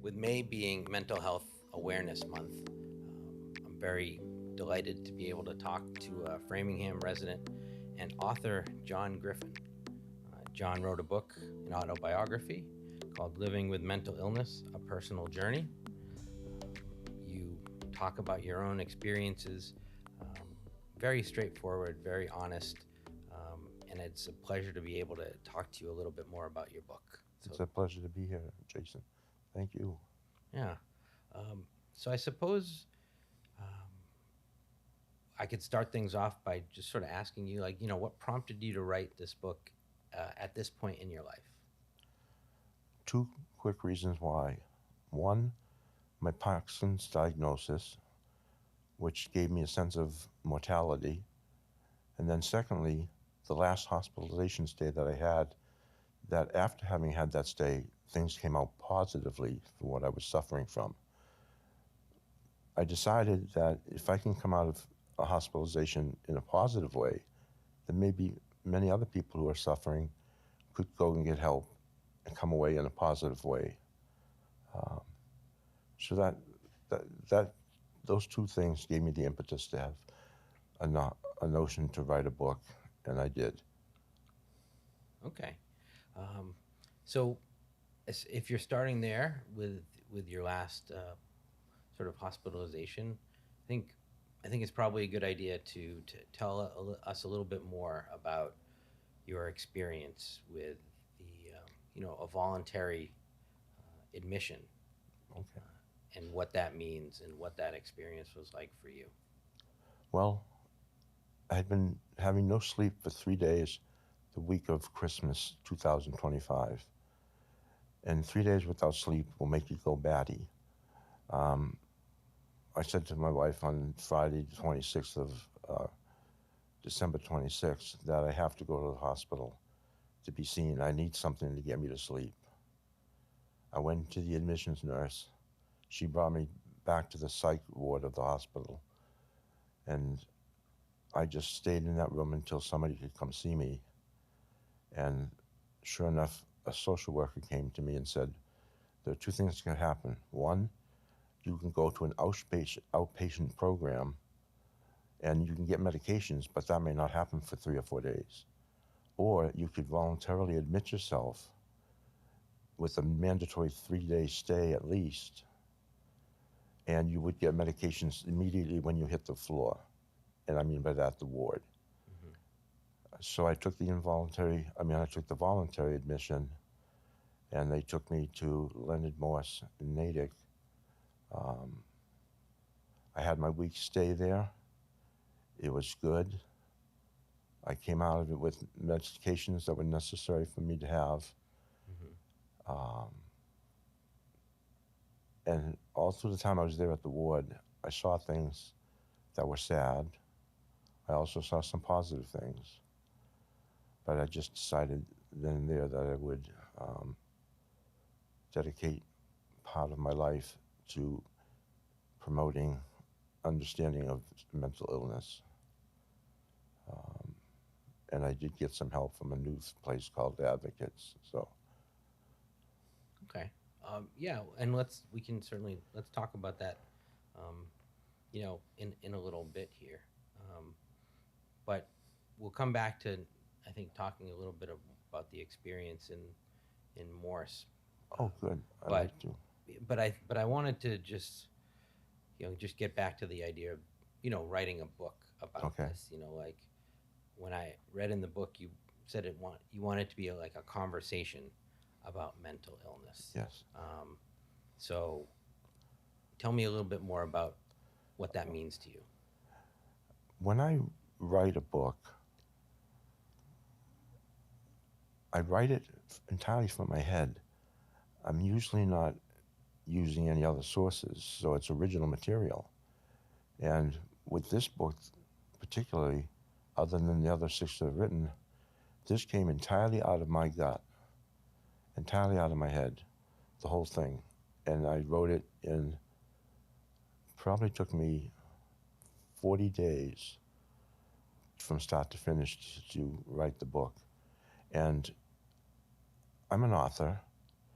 With May being Mental Health Awareness Month, I'm very delighted to be able to talk to Framingham resident and author John Griffin. John wrote a book, an autobiography called Living with Mental Illness, A Personal Journey. You talk about your own experiences, very straightforward, very honest, and it's a pleasure to be able to talk to you a little bit more about your book. It's a pleasure to be here, Jason. Thank you. Yeah. So I suppose I could start things off by just sort of asking you, like, what prompted you to write this book at this point in your life? Two quick reasons why. One, my Parkinson's diagnosis, which gave me a sense of mortality. And then secondly, the last hospitalization stay that I had, that after having had that stay, things came out positively for what I was suffering from. I decided that if I can come out of a hospitalization in a positive way, then maybe many other people who are suffering could go and get help and come away in a positive way. So those two things gave me the impetus to have a notion to write a book, and I did. Okay. So if you're starting there with your last sort of hospitalization, I think it's probably a good idea to tell us a little bit more about your experience with the a voluntary admission. Okay. And what that means and what that experience was like for you. Well, I had been having no sleep for 3 days the week of Christmas 2025. And 3 days without sleep will make you go batty. I said to my wife on Friday, the 26th of December 26th, that I have to go to the hospital to be seen. I need something to get me to sleep. I went to the admissions nurse. She brought me back to the psych ward of the hospital. And I just stayed in that room until somebody could come see me. And sure enough, a social worker came to me and said, there are two things that can happen. One, you can go to an outpatient program and you can get medications, but that may not happen for 3 or 4 days. Or you could voluntarily admit yourself with a mandatory 3-day stay at least, and you would get medications immediately when you hit the floor. And I mean by that, the ward. Mm-hmm. So I took the voluntary admission, and they took me to Leonard Morse in Natick. I had my week stay there. It was good. I came out of it with medications that were necessary for me to have. Mm-hmm. And all through the time I was there at the ward, I saw things that were sad. I also saw some positive things. But I just decided then and there that I would dedicate part of my life to promoting understanding of mental illness. And I did get some help from a news place called Advocates. So. Okay. Yeah, and let's talk about that, in a little bit here. But we'll come back to, I think, talking a little bit about the experience in Morse. Oh, good. I'd like to. But I wanted to just get back to the idea of, writing a book about this. Like when I read in the book, you said you want it to be like a conversation about mental illness. Yes. So tell me a little bit more about what that means to you. When I write a book, I write it entirely from my head. I'm usually not using any other sources, so it's original material. And with this book particularly, other than the other 6 that I've written, this came entirely out of my gut, entirely out of my head, the whole thing. And I wrote it probably took me 40 days from start to finish to write the book. And I'm an author,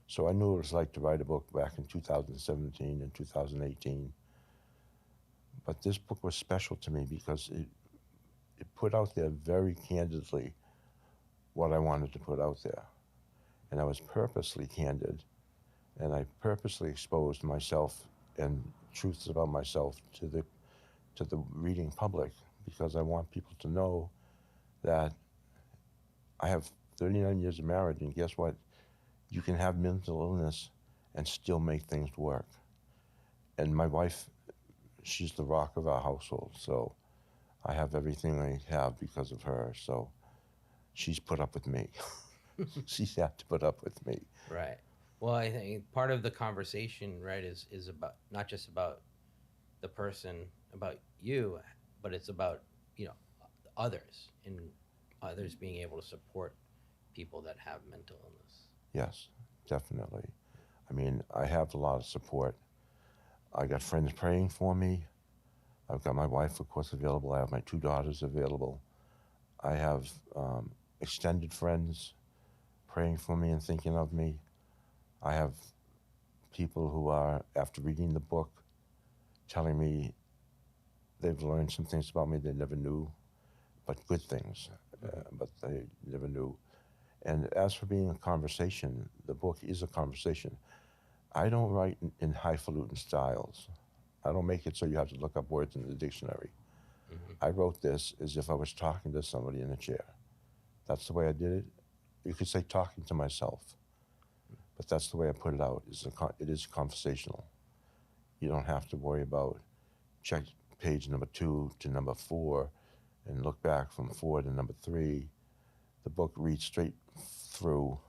so I knew what it was like to write a book back in 2017 and 2018. But this book was special to me because it put out there very candidly what I wanted to put out there. And I was purposely candid, and I purposely exposed myself and truths about myself to the reading public, because I want people to know that I have 39 years of marriage, and guess what? You can have mental illness and still make things work. And my wife, she's the rock of our household, so I have everything I have because of her. So she's put up with me. She's had to put up with me. Right. Well, I think part of the conversation, right, is about not just about the person, about you, but it's about, you know, others, and others being able to support people that have mental illness. Yes, definitely. I mean, I have a lot of support. I got friends praying for me. I've got my wife, of course, available. I have my 2 daughters available. I have extended friends praying for me and thinking of me. I have people who are, after reading the book, telling me they've learned some things about me they never knew, but good things, but they never knew. And as for being a conversation, the book is a conversation. I don't write in highfalutin styles. I don't make it so you have to look up words in the dictionary. Mm-hmm. I wrote this as if I was talking to somebody in a chair. That's the way I did it. You could say talking to myself, but that's the way I put it out. It is conversational. You don't have to worry about check page number 2 to number 4 and look back from 4 to number 3. The book reads straight through.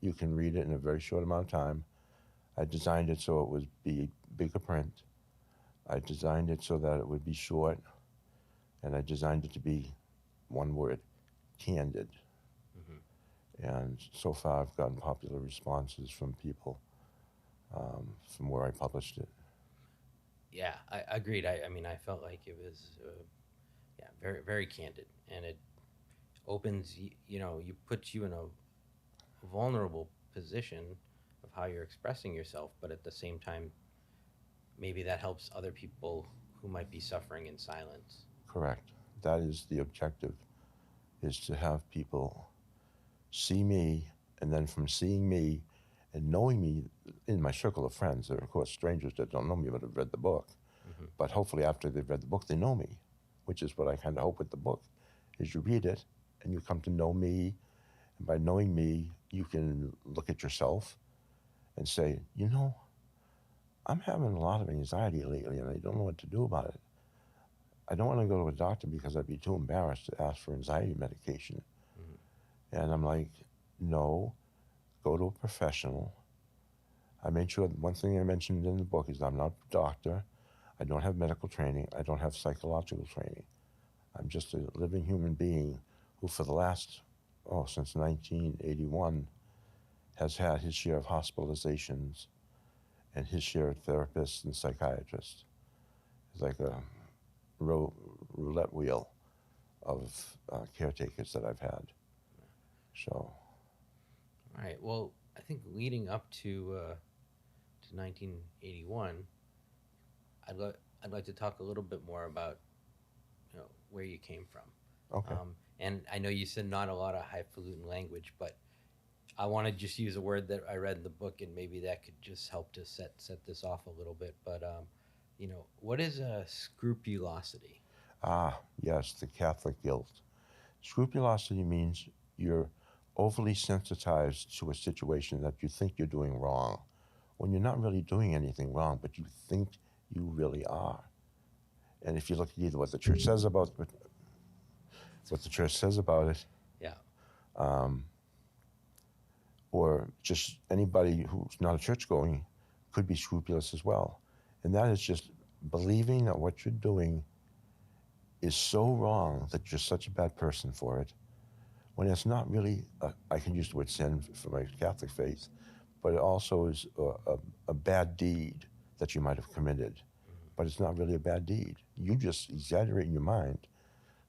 You can read it in a very short amount of time. I designed it so it would be bigger print. I designed it so that it would be short, and I designed it to be one word, candid. Mm-hmm. And so far I've gotten popular responses from people from where I published it. Yeah, I agreed. I mean, I felt like it was, yeah, very, very candid, and it opens, you know, you puts you in a vulnerable position of how you're expressing yourself, but at the same time, maybe that helps other people who might be suffering in silence. Correct. That is the objective, is to have people see me, and then from seeing me and knowing me in my circle of friends, there are of course strangers that don't know me but have read the book. Mm-hmm. But hopefully after they've read the book, they know me, which is what I kind of hope with the book, is you read it and you come to know me. And by knowing me, you can look at yourself and say, you know, I'm having a lot of anxiety lately and I don't know what to do about it. I don't want to go to a doctor because I'd be too embarrassed to ask for anxiety medication. Mm-hmm. And I'm like, no, go to a professional. I made sure that one thing I mentioned in the book is I'm not a doctor. I don't have medical training. I don't have psychological training. I'm just a living human being who for the last, since 1981, has had his share of hospitalizations and his share of therapists and psychiatrists. It's like a roulette wheel of caretakers that I've had. So. All right. Well, I think leading up to 1981, I'd like to talk a little bit more about, you know, where you came from. Okay. And I know you said not a lot of highfalutin language, but I want to just use a word that I read in the book, and maybe that could just help to set this off a little bit. But you know, what is a scrupulosity? Yes, the Catholic guilt. Scrupulosity means you're overly sensitized to a situation that you think you're doing wrong, when you're not really doing anything wrong, but you think you really are. And if you look at either what the church says about it, Yeah. or just anybody who's not a church-going could be scrupulous as well. And that is just believing that what you're doing is so wrong that you're such a bad person for it, when it's not really, I can use the word sin for my Catholic faith, but it also is a bad deed that you might have committed. Mm-hmm. But it's not really a bad deed. You just exaggerate in your mind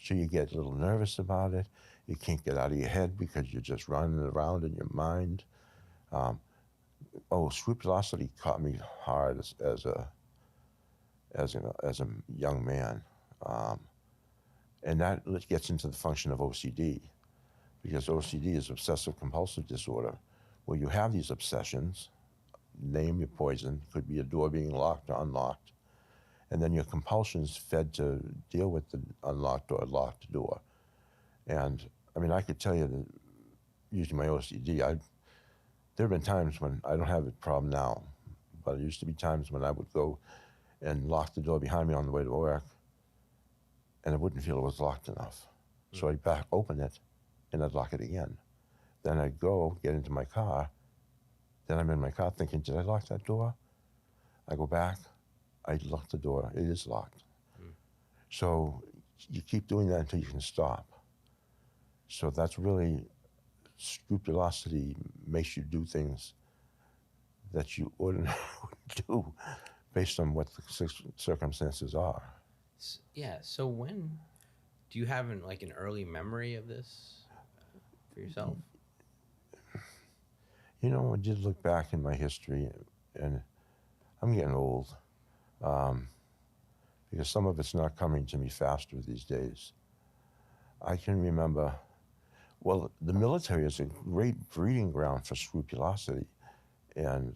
So you get a little nervous about it. You can't get out of your head because you're just running around in your mind. Um, Scrupulosity caught me hard as a young man, um, and that gets into the function of OCD, because OCD is obsessive compulsive disorder, where you have these obsessions. Name your poison. Could be a door being locked or unlocked, and then your compulsions fed to deal with the unlocked or locked door. And I mean, I could tell you that using my OCD, there have been times when I don't have a problem now, but it used to be times when I would go and lock the door behind me on the way to work, and I wouldn't feel it was locked enough. So I'd back open it, and I'd lock it again. Then I'd go get into my car. Then I'm in my car thinking, did I lock that door? I go back, I lock the door. It is locked. So you keep doing that until you can stop. So that's really, scrupulosity makes you do things that you ordinarily wouldn't do based on what the circumstances are. Yeah. So when do you have an early memory of this for yourself? You know, I did look back in my history, and I'm getting old, because some of it's not coming to me faster these days. I can remember, well, the military is a great breeding ground for scrupulosity and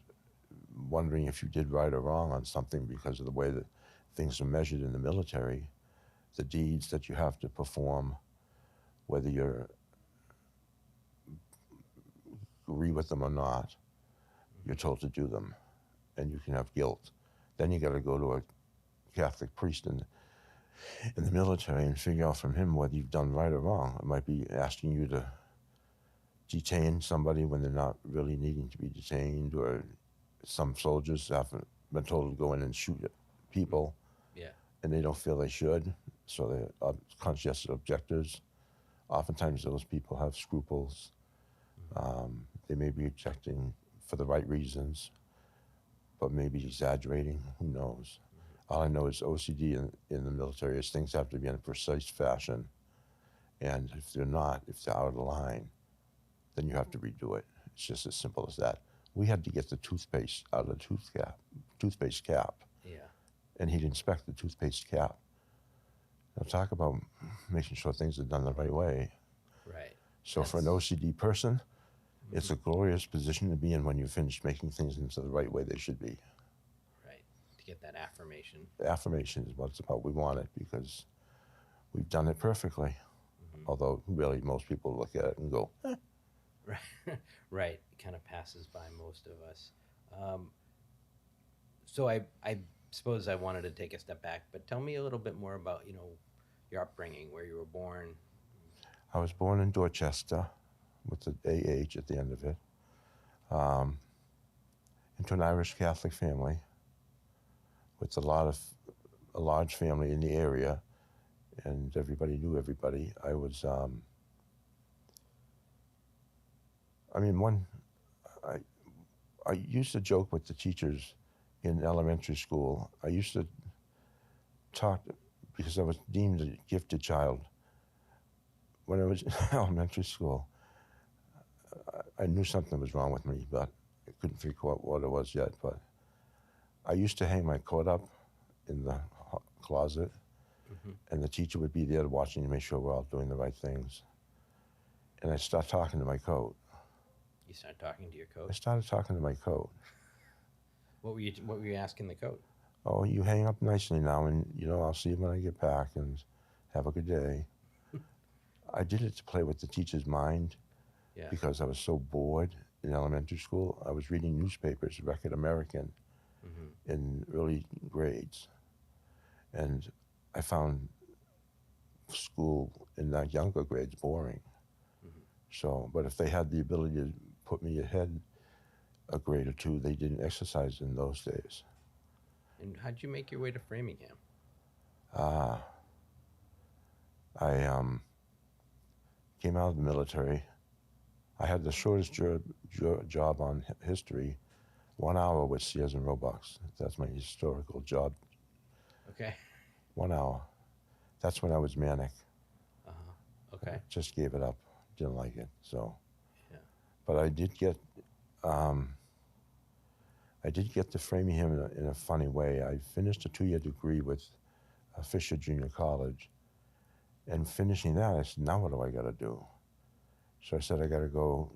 wondering if you did right or wrong on something because of the way that things are measured in the military, the deeds that you have to perform, whether you agree with them or not, you're told to do them, and you can have guilt. Then you got to go to a Catholic priest in the military and figure out from him whether you've done right or wrong. It might be asking you to detain somebody when they're not really needing to be detained, or some soldiers have been told to go in and shoot at people, Yeah. and they don't feel they should, so they're conscientious objectors. Oftentimes those people have scruples. They may be objecting for the right reasons, but maybe exaggerating. Who knows? All I know is OCD in the military is things have to be in a precise fashion, and if they're not, if they're out of line, then you have to redo it. It's just as simple as that. We had to get the toothpaste out of the toothpaste cap, Yeah. and he'd inspect the toothpaste cap. Now talk about making sure things are done the right way. Right. So for an OCD person, it's a glorious position to be in when you finish making things into the right way they should be. Right. To get that affirmation. Affirmation is what it's about. We want it because we've done it perfectly. Although really most people look at it and go, eh. Right. Right. It kind of passes by most of us. So I suppose I wanted to take a step back, but tell me a little bit more about your upbringing, where you were born. I was born in Dorchester with the AH at the end of it, into an Irish Catholic family with a large family in the area, and everybody knew everybody. I used to joke with the teachers in elementary school. I used to talk, because I was deemed a gifted child. When I was in elementary school, I knew something was wrong with me, but I couldn't figure out what it was yet. But I used to hang my coat up in the closet, and the teacher would be there watching to make sure we're all doing the right things. And I started talking to my coat. You started talking to your coat. I started talking to my coat. What were you asking the coat? Oh, you hang up nicely now, and I'll see you when I get back, and have a good day. I did it to play with the teacher's mind, because I was so bored in elementary school. I was reading newspapers, Record American, in early grades, and I found school in the younger grades boring. So, but if they had the ability to put me ahead a grade or two, they didn't exercise in those days. And how'd you make your way to Framingham? I came out of the military. I had the shortest job on history, 1 hour with Sears and Roebucks. That's my historical job. Okay. 1 hour. That's when I was manic. Okay. Just gave it up. Didn't like it. So, Yeah. but um, I did get to Framingham in a funny way. I finished a 2-year degree with Fisher Junior College, and finishing that, I said, now what do I got to do? So I said, I got to go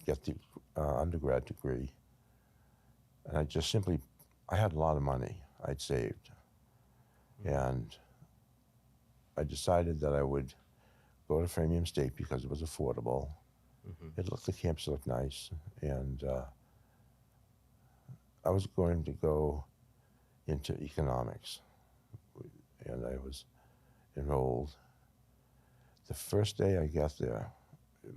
get the undergrad degree. And I had a lot of money I'd saved. And I decided that I would go to Framingham State because it was affordable. The campus looked nice. And I was going to go into economics. And I was enrolled. The first day I got there,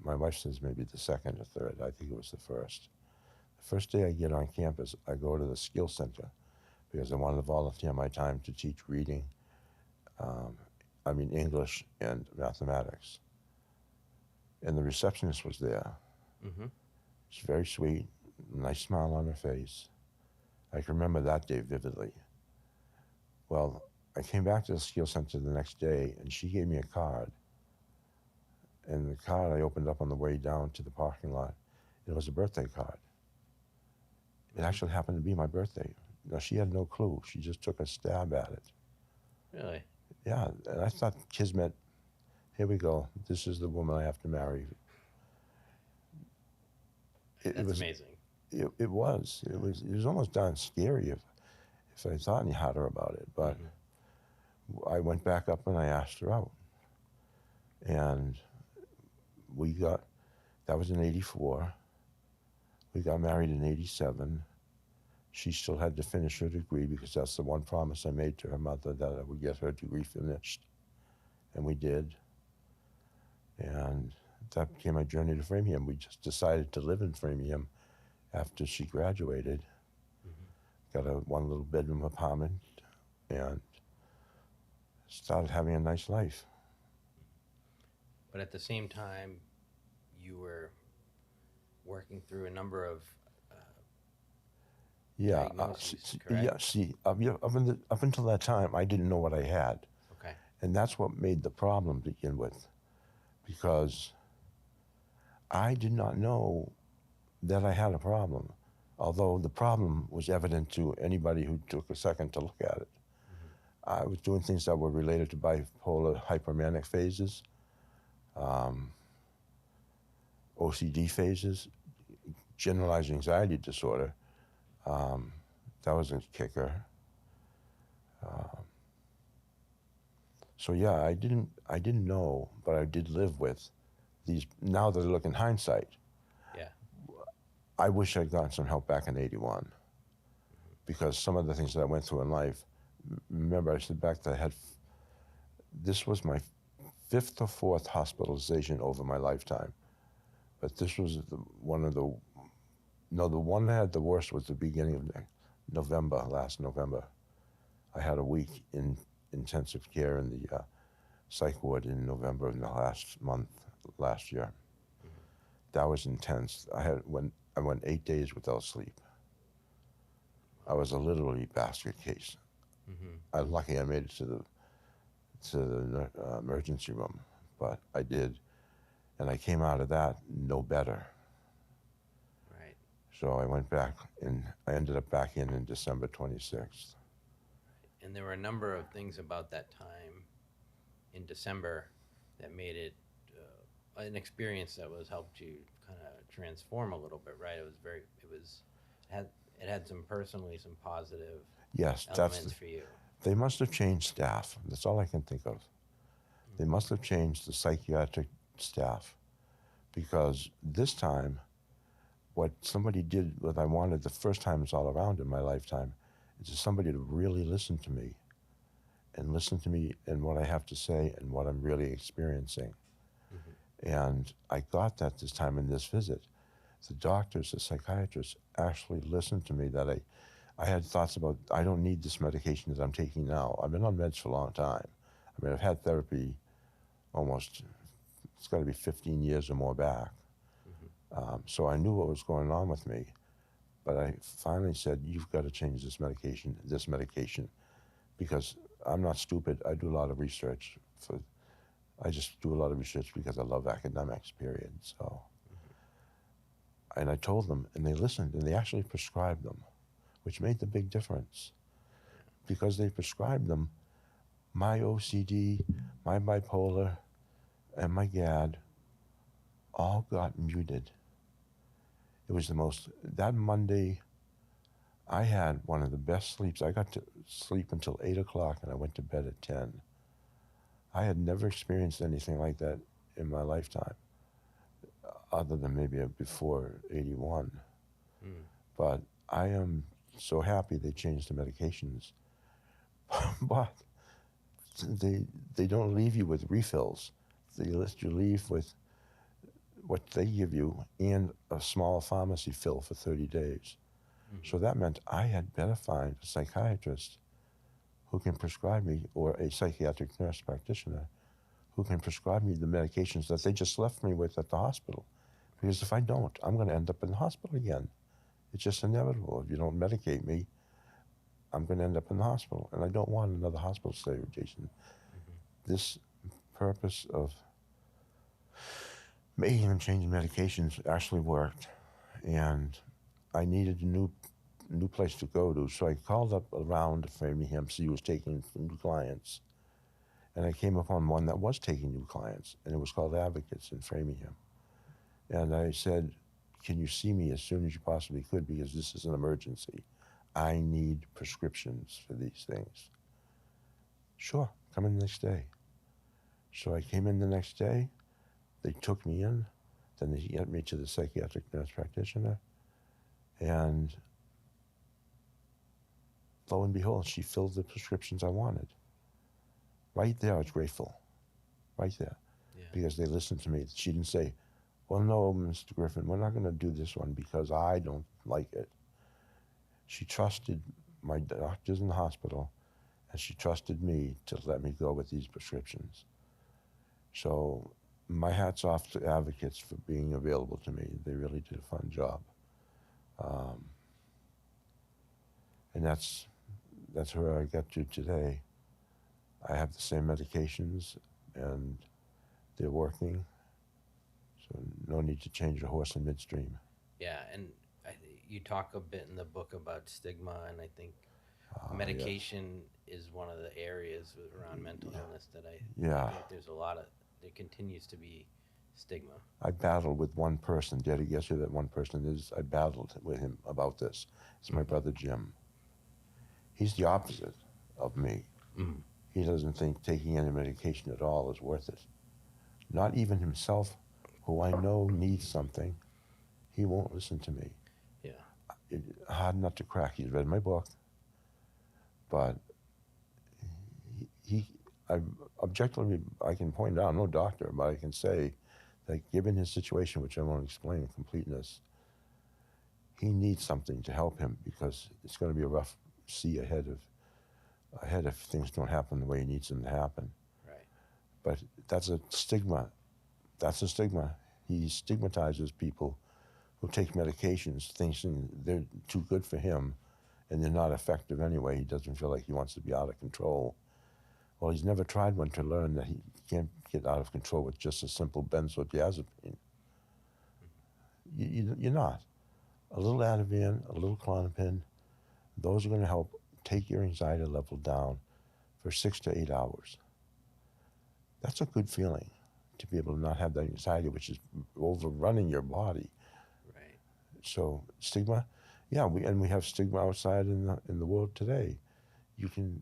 my wife says maybe the second or third, I think it was the first. The first day I get on campus, I go to the skill center because I wanted to volunteer my time to teach reading, English and mathematics. And the receptionist was there. She's very sweet, nice smile on her face. I can remember that day vividly. Well, I came back to the skill center the next day and she gave me a card. And the card I opened up on the way down to the parking lot. It was a birthday card. It actually happened to be my birthday. Now, she had no clue. She just took a stab at it. Really? Yeah, and I thought, kismet, here we go. This is the woman I have to marry. That's amazing. It was almost darn scary if I thought any harder about it. But I went back up and I asked her out. And that was in 84. We got married in 87. She still had to finish her degree because that's the one promise I made to her mother, that I would get her degree finished. And we did. And that became my journey to Framingham. We just decided to live in Framingham after she graduated. Got a one little bedroom apartment and started having a nice life. But at the same time, you were working through a number of diagnoses, correct? Up until that time, I didn't know what I had. Okay. And that's what made the problem to begin with, because I did not know that I had a problem, although the problem was evident to anybody who took a second to look at it. I was doing things that were related to bipolar hypomanic phases, OCD phases, generalized anxiety disorder. That was a kicker. So yeah, I didn't know, but I did live with these. Now that I look in hindsight, Yeah. I wish I'd gotten some help back in 81, because some of the things that I went through in life. Remember, I said back that this was my 5th or 4th hospitalization over my lifetime, but this was the one that had the worst was the beginning of last November. I had a week in intensive care in the psych ward in November in the last year. That was intense. I went 8 days without sleep. I was a literally basket case. I'm lucky I made it to the emergency room, but I did, and I came out of that no better. Right. So I went back, and I ended up back in December 26th. And there were a number of things about that time in December that made it an experience that helped you kind of transform a little bit, right? It had some positive elements for you. They must have changed staff. That's all I can think of. They must have changed the psychiatric staff, because this time, what somebody did, what I wanted the first time it's all around in my lifetime, is somebody to really listen to me and what I have to say and what I'm really experiencing. And I got that this time in this visit. The doctors, the psychiatrists actually listened to me, that I had thoughts about, I don't need this medication that I'm taking now. I've been on meds for a long time. I've had therapy it's got to be 15 years or more back. So I knew what was going on with me. But I finally said, you've got to change this medication, because I'm not stupid. I do a lot of research. I just do a lot of research because I love academics, period. So, Hmm. and I told them, and they listened, and they actually prescribed them, which made the big difference. Yeah. Because they prescribed them, my OCD, my bipolar, and my GAD all got muted. It was the most, that Monday, I had one of the best sleeps. I got to sleep until 8 o'clock and I went to bed at 10. I had never experienced anything like that in my lifetime, other than maybe before 81. Mm. But I am so happy they changed the medications. But they, they don't leave you with refills. They let you leave with what they give you and a small pharmacy fill for 30 days. Hmm. So that meant I had better find a psychiatrist who can prescribe me, or a psychiatric nurse practitioner who can prescribe me the medications that they just left me with at the hospital. Because if I don't, I'm going to end up in the hospital again. It's just inevitable. If you don't medicate me, I'm going to end up in the hospital. And I don't want another hospital stay, Jason. Hmm. This purpose of making them change medications actually worked. And I needed a new place to go to. So I called up around Framingham, see who was taking new clients. And I came upon one that was taking new clients, and it was called Advocates in Framingham. And I said, can you see me as soon as you possibly could, because this is an emergency. I need prescriptions for these things. Sure, come in the next day. So I came in the next day. They took me in. Then they got me to the psychiatric nurse practitioner. And lo and behold, she filled the prescriptions I wanted. Right there, I was grateful. Right there. Yeah. Because they listened to me. She didn't say, well, no, Mr. Griffin, we're not going to do this one because I don't like it. She trusted my doctors in the hospital, and she trusted me to let me go with these prescriptions. So my hat's off to Advocates for being available to me. They really did a fun job. Um, and that's where I got to today. I have the same medications, and they're working. So no need to change a horse in midstream. Yeah, and I, you talk a bit in the book about stigma, and I think Yes. medication is one of the areas around mental Yeah. illness that I Yeah. think there's a lot of, there continues to be stigma. I battled with one person. Did I guess who that one person is? I battled with him about this. It's my Hmm. brother Jim. He's the opposite of me. Hmm. He doesn't think taking any medication at all is worth it. Not even himself, who I know needs something, he won't listen to me. Yeah. It's hard not to crack. He's read my book, but he I objectively, I can point out, I'm no doctor, but I can say that given his situation, which I won't explain in completeness, he needs something to help him, because it's going to be a rough sea ahead if things don't happen the way he needs them to happen. Right. But that's a stigma. That's a stigma. He stigmatizes people who take medications, thinking they're too good for him and they're not effective anyway. He doesn't feel like he wants to be out of control. Well, he's never tried one to learn that he can't get out of control with just a simple benzodiazepine. You're not. A little Ativan, a little Klonopin, those are going to help take your anxiety level down for 6 to 8 hours. That's a good feeling, to be able to not have that anxiety, which is overrunning your body. Right. So stigma, yeah, we have stigma outside in the world today. You can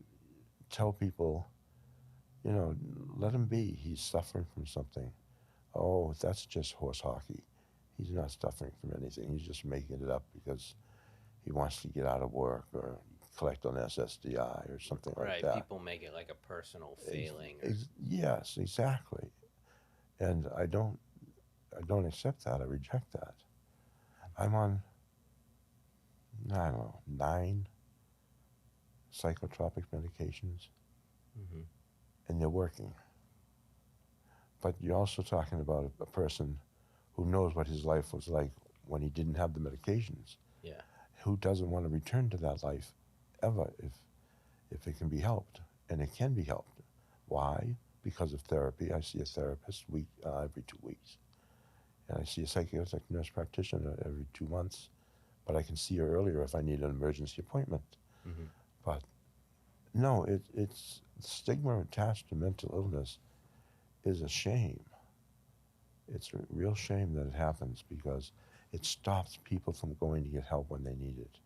tell people, let him be. He's suffering from something. Oh, that's just horse hockey. He's not suffering from anything. He's just making it up because he wants to get out of work or collect on SSDI or something like Right. that. People make it like a personal failing. Or, Yes, exactly. And I don't accept that. I reject that. I'm on, I don't know, 9 psychotropic medications, hmm and they're working. But you're also talking about a person who knows what his life was like when he didn't have the medications, yeah. who doesn't want to return to that life ever if it can be helped. And it can be helped. Why? because of therapy. I see a therapist every 2 weeks, and I see a psychiatric nurse practitioner every 2 months. But I can see her earlier if I need an emergency appointment. Mm-hmm. But no, it's the stigma attached to mental illness is a shame. It's a real shame that it happens because it stops people from going to get help when they need it.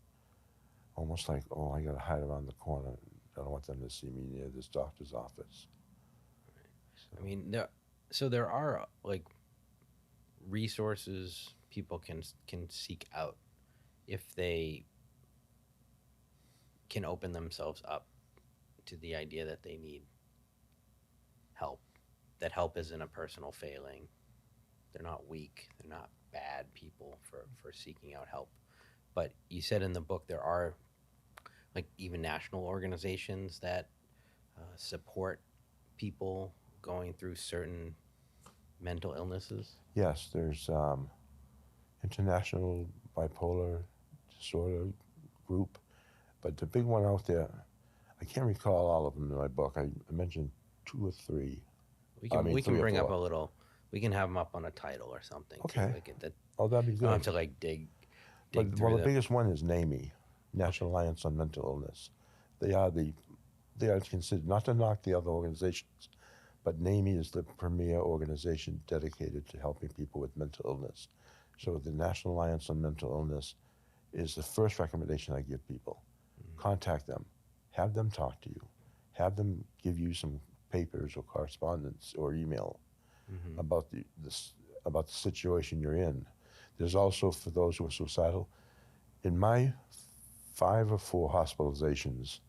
Almost like, oh, I got to hide around the corner. I don't want them to see me near this doctor's office. So, I mean, there are like resources people can seek out if they can open themselves up to the idea that they need help. That help isn't a personal failing. They're not weak. They're not bad people for seeking out help. But you said in the book there are like even national organizations that support people going through certain mental illnesses. yes, there's International Bipolar Disorder Group, but the big one out there, I can't recall all of them in my book. I mentioned 2 or 3. We can I mean, 3 or bring up 4. a little. We can have them up on a title or something. Okay. Too. Like that. Oh, that'd be I don't have good. to like dig But through the biggest one is NAMI, National Alliance on Mental Illness. They are considered, not to knock the other organizations, but NAMI is the premier organization dedicated to helping people with mental illness. So the National Alliance on Mental Illness is the first recommendation I give people. Contact them, have them talk to you, have them give you some papers or correspondence or email about about the situation you're in. There's also, for those who are suicidal, in my 5 or 4 hospitalizations,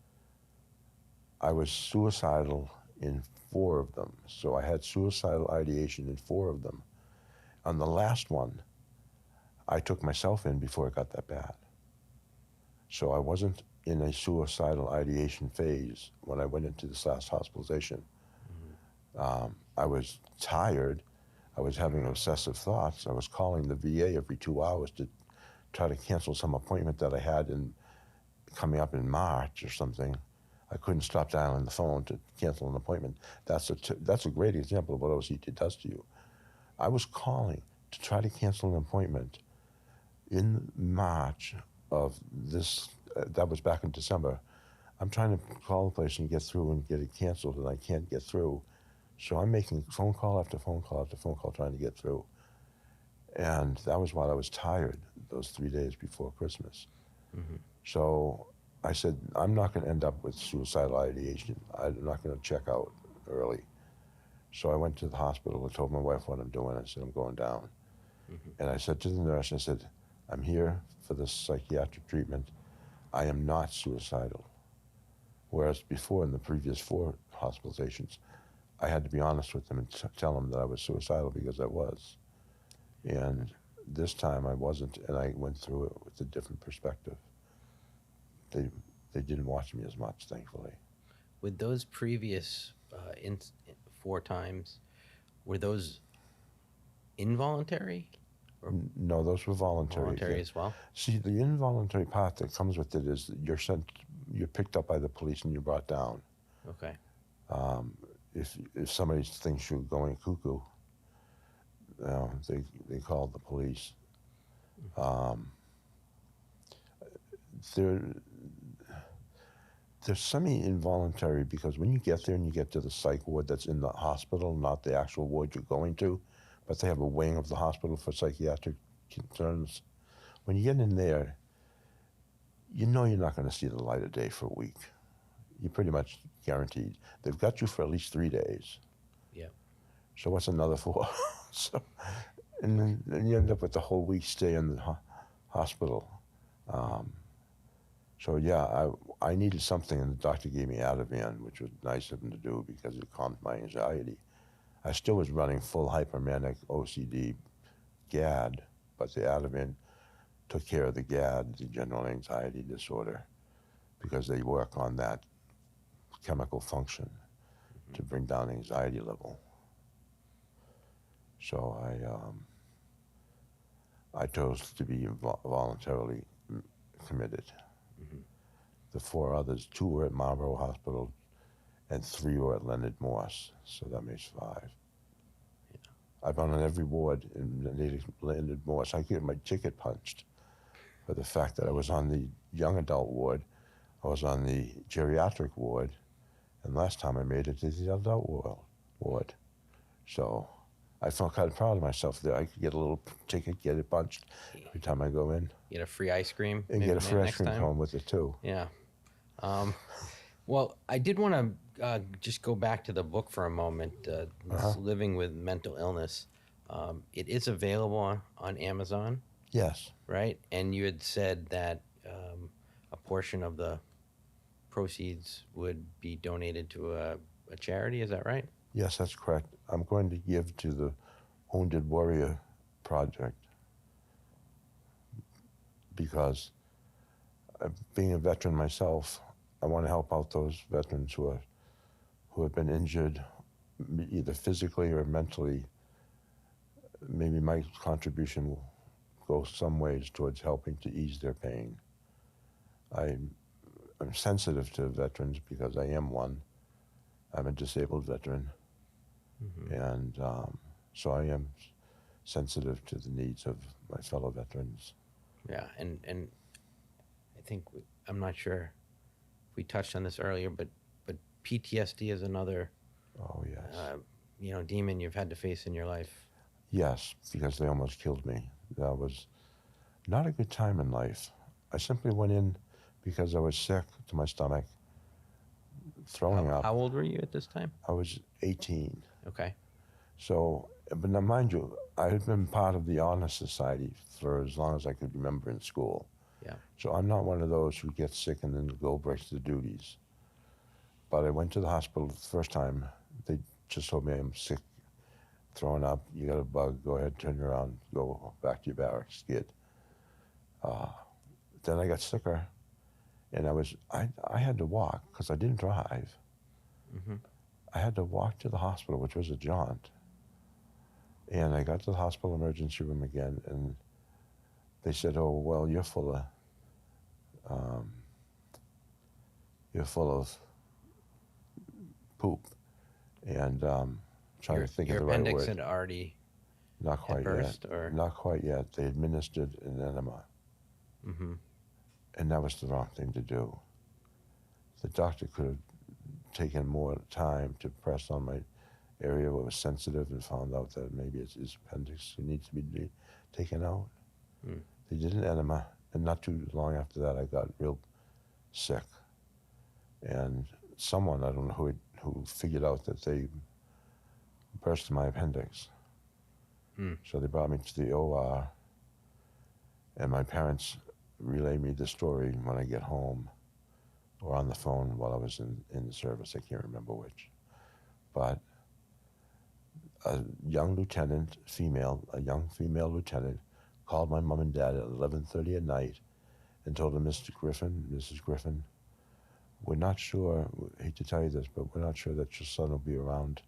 I was suicidal in 4 of them. So I had suicidal ideation in 4 of them. On the last one, I took myself in before it got that bad. So I wasn't in a suicidal ideation phase when I went into this last hospitalization. I was tired. I was having obsessive thoughts. I was calling the VA every 2 hours to try to cancel some appointment that I had coming up in March or something. I couldn't stop dialing the phone to cancel an appointment. That's a great example of what OCD does to you. I was calling to try to cancel an appointment in March of this. That was back in December. I'm trying to call the place and get through and get it canceled, and I can't get through. So I'm making phone call after phone call after phone call trying to get through. And that was while I was tired, those 3 days before Christmas. So I said, I'm not going to end up with suicidal ideation. I'm not going to check out early. So I went to the hospital. I told my wife what I'm doing. I said, I'm going down. And I said to the nurse, I said, I'm here for this psychiatric treatment. I am not suicidal. Whereas before, in the previous 4 hospitalizations, I had to be honest with them and tell them that I was suicidal, because I was. And this time I wasn't, and I went through it with a different perspective. They didn't watch me as much, thankfully. With those previous 4 times, were those involuntary? Or No, those were voluntary. voluntary as well? See, the involuntary part that comes with it is that you're picked up by the police and you're brought down. Okay. If somebody thinks you're going cuckoo, they call the police. They're semi-involuntary, because when you get there and you get to the psych ward that's in the hospital, not the actual ward you're going to, but they have a wing of the hospital for psychiatric concerns. When you get in there, you know you're not going to see the light of day for a week. You're pretty much guaranteed. They've got you for at least 3 days. Yeah. So what's another 4? And then you end up with the whole week stay in the hospital. So yeah, I needed something, and the doctor gave me Ativan, which was nice of him to do because it calmed my anxiety. I still was running full hypermanic OCD GAD, but the Ativan took care of the GAD, the general anxiety disorder, because they work on that chemical function to bring down anxiety level. So I chose to be voluntarily committed. The 4 others, 2 were at Marlborough Hospital, and 3 were at Leonard Morse, so that makes 5. Yeah. I've been on every ward in the native Leonard Morse. I get my ticket punched for the fact that I was on the young adult ward, I was on the geriatric ward, and last time I made it to the adult ward. So I felt kind of proud of myself that I could get a little ticket, get it punched every time I go in, Get a free ice cream and get a free ice next cream time. cone with it too. Yeah. Well, I did want to just go back to the book for a moment. This Living with Mental Illness. It is available on Amazon, Yes, right? And you had said that a portion of the proceeds would be donated to a charity. Is that right? yes, that's correct. I'm going to give to the Wounded Warrior Project because being a veteran myself, I want to help out those veterans who have been injured, either physically or mentally. Maybe my contribution will go some ways towards helping to ease their pain. I'm sensitive to veterans because I am one. I'm a disabled veteran, and so I am sensitive to the needs of my fellow veterans. Yeah, and I think I'm not sure if we touched on this earlier, but PTSD is another Oh yes, demon you've had to face in your life. yes, because they almost killed me. That was not a good time in life. I simply went in because I was sick to my stomach, throwing up. How old were you at this time? I was 18. Okay. So, but now mind you, I had been part of the Honor Society for as long as I could remember in school. Yeah. So I'm not one of those who gets sick and then go breaks the duties. But I went to the hospital the first time. They just told me I'm sick, throwing up. You got a bug. Go ahead, turn around, go back to your barracks, kid. Then I got sicker, and I had to walk because I didn't drive. Mm-hmm. I had to walk to the hospital, which was a jaunt. And I got to the hospital emergency room again, and they said, "Oh, well, you're full of poop." And trying to think of the right Your appendix word. had already Not quite burst, yet. or Not quite yet. They administered an enema, and that was the wrong thing to do. The doctor could have taken more time to press on my area where it was sensitive and found out that maybe it's his appendix needs to be taken out. They did an enema, and not too long after that, I got real sick. And someone, I don't know who figured out that they burst my appendix. So they brought me to the OR, and my parents relayed me the story when I get home, or on the phone while I was in the service. I can't remember which. But a young female lieutenant, called my mom and dad at 11:30 at night and told them, Mrs. Griffin, we're not sure, I hate to tell you this, but we're not sure that your son will be around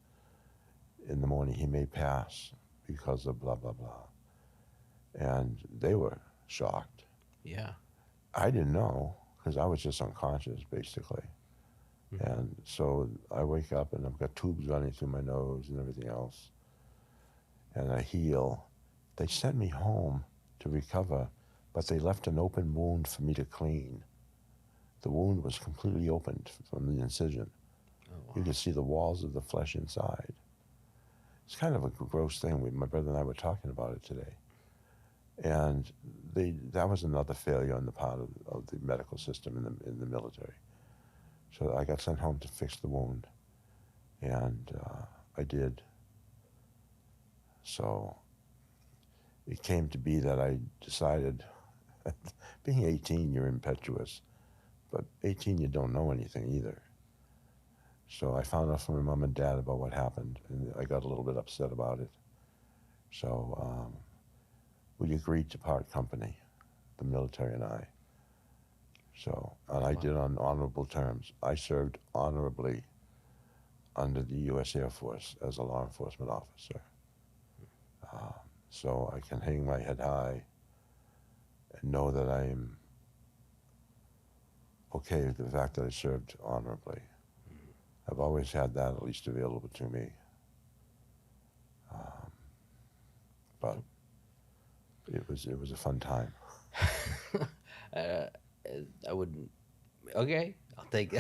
in the morning. He may pass because of blah, blah, blah. And they were shocked. yeah. I didn't know because I was just unconscious, basically. And so I wake up and I've got tubes running through my nose and everything else. And I heal. They sent me home to recover, but they left an open wound for me to clean. The wound was completely opened from the incision. Oh, wow. You could see the walls of the flesh inside. It's kind of a gross thing. My brother and I were talking about it today. And that was another failure on the part of the medical system in the military. So I got sent home to fix the wound, and I did. So it came to be that I decided, being 18, you're impetuous, but 18, you don't know anything either. So I found out from my mom and dad about what happened, and I got a little bit upset about it. So we agreed to part company, the military and I. So, and I did on honorable terms. I served honorably under the U.S. Air Force as a law enforcement officer. So I can hang my head high and know that I am okay with the fact that I served honorably. I've always had that at least available to me. But it was a fun time. uh, I wouldn't. Okay, I'll take.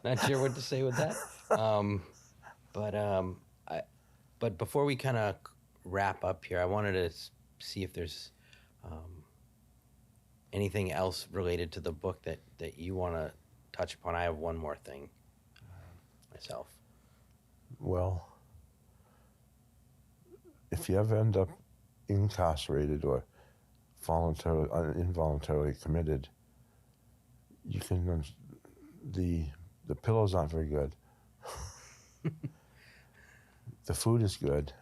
Not sure what to say with that. Um, but I. But before we kind of wrap up here, I wanted to see if there's um, anything else related to the book that you want to touch upon. I have one more thing myself. Well, if you ever end up incarcerated or involuntarily committed, you can the pillows aren't very good. The food is good.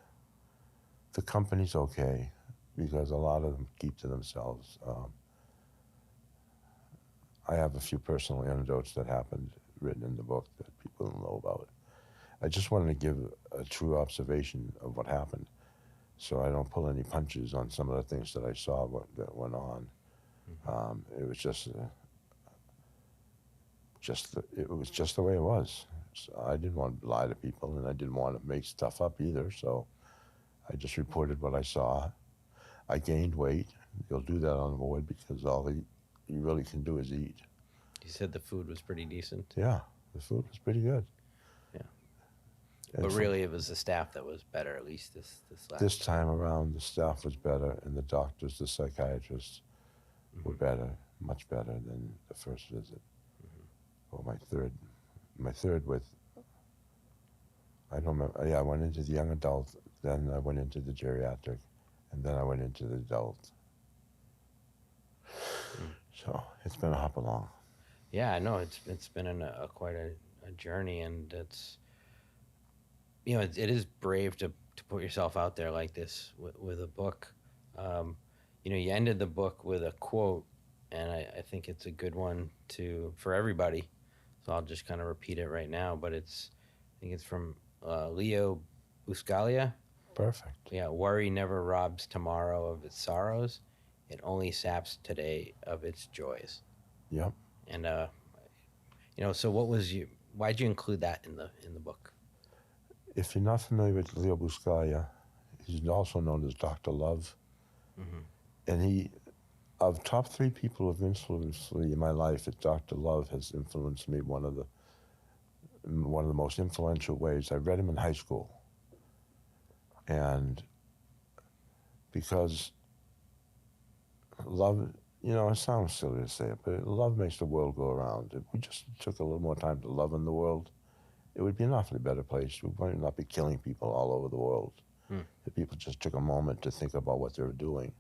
The company's okay because a lot of them keep to themselves. I have a few personal anecdotes that happened written in the book that people don't know about. I just wanted to give a true observation of what happened, so I don't pull any punches on some of the things that I saw that went on. It was it was just the way it was. So I didn't want to lie to people, and I didn't want to make stuff up either. So I just reported what I saw. I gained weight. You'll do that on board because all you really can do is eat. You said the food was pretty decent. Yeah, the food was pretty good. Yeah. And But really, it was the staff that was better. At least this time around, the staff was better, and the doctors, the psychiatrists, were better, much better than the first visit. Or my third with. I don't remember. Yeah, I went into the young adult, then I went into the geriatric, and then I went into the adult. So it's been a hop along. Yeah, I know it's been quite a journey, and it's it is brave to put yourself out there like this with a book. You ended the book with a quote, and I think it's a good one for everybody. So I'll just kind of repeat it right now, but I think it's from Leo Buscaglia. Perfect. Yeah, worry never robs tomorrow of its sorrows; it only saps today of its joys. Yep. And so why'd you include that in the book? If you're not familiar with Leo Buscaglia, he's also known as Dr. Love. Mm-hmm. And of top 3 people who have influenced me in my life, Dr. Love has influenced me one of the most influential ways. I read him in high school. And because love, it sounds silly to say it, but love makes the world go around. If we just took a little more time to love in the world, it would be an awfully better place. We might not be killing people all over the world. If people just took a moment to think about what they're doing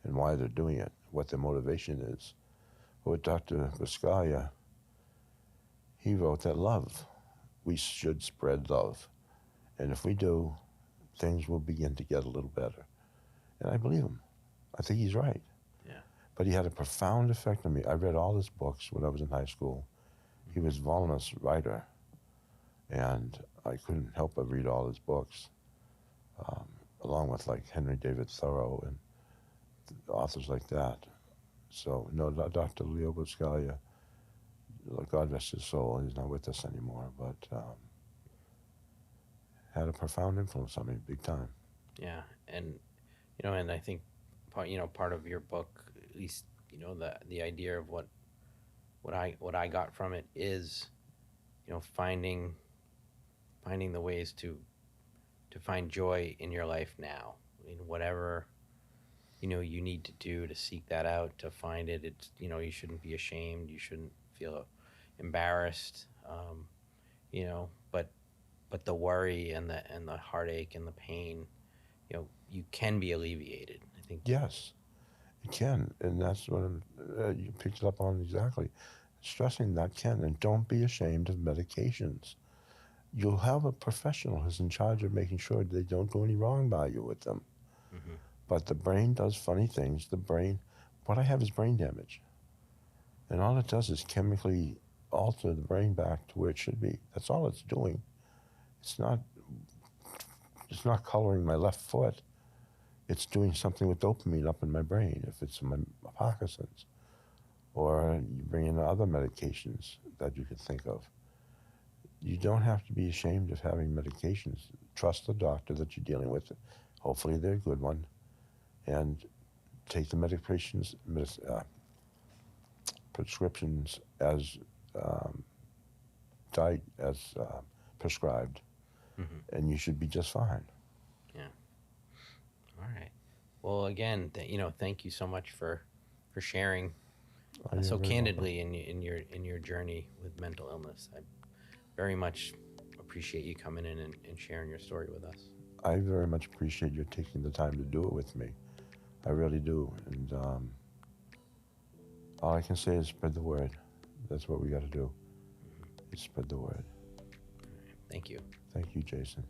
and why they're doing it, what their motivation is. With Dr. Buscaglia, he wrote that we should spread love. And if we do, things will begin to get a little better. And I believe him. I think he's right. Yeah. But he had a profound effect on me. I read all his books when I was in high school. He was a voluminous writer, and I couldn't help but read all his books, along with like Henry David Thoreau and authors like that. So, no, Dr. Leo Buscaglia, God rest his soul, he's not with us anymore, but had a profound influence on me, big time. Yeah, and and I think part of your book, at least the idea of what I got from it is finding the ways to find joy in your life now, in whatever you need to do to seek that out, to find it. It's you shouldn't be ashamed, you shouldn't feel embarrassed, but the worry and the heartache and the pain, you can be alleviated, I think. Yes, it can, and that's what you picked it up on exactly. Stressing that can, and don't be ashamed of medications. You'll have a professional who's in charge of making sure they don't do any wrong by you with them. Mm-hmm. But the brain does funny things. What I have is brain damage. And all it does is chemically alter the brain back to where it should be. That's all it's doing. It's not coloring my left foot. It's doing something with dopamine up in my brain, if it's my You don't have to be ashamed of having medications. Trust the doctor that you're dealing with. Hopefully they're a good one. And take the medications, prescriptions as um, as prescribed, and you should be just fine. Yeah. All right. Well, again, thank you so much for sharing Oh, you're so very welcome. candidly in your journey with mental illness. I very much appreciate you coming in and sharing your story with us. I very much appreciate you taking the time to do it with me. I really do. And all I can say is spread the word. That's what we got to do. Is spread the word. Thank you. Thank you, Jason.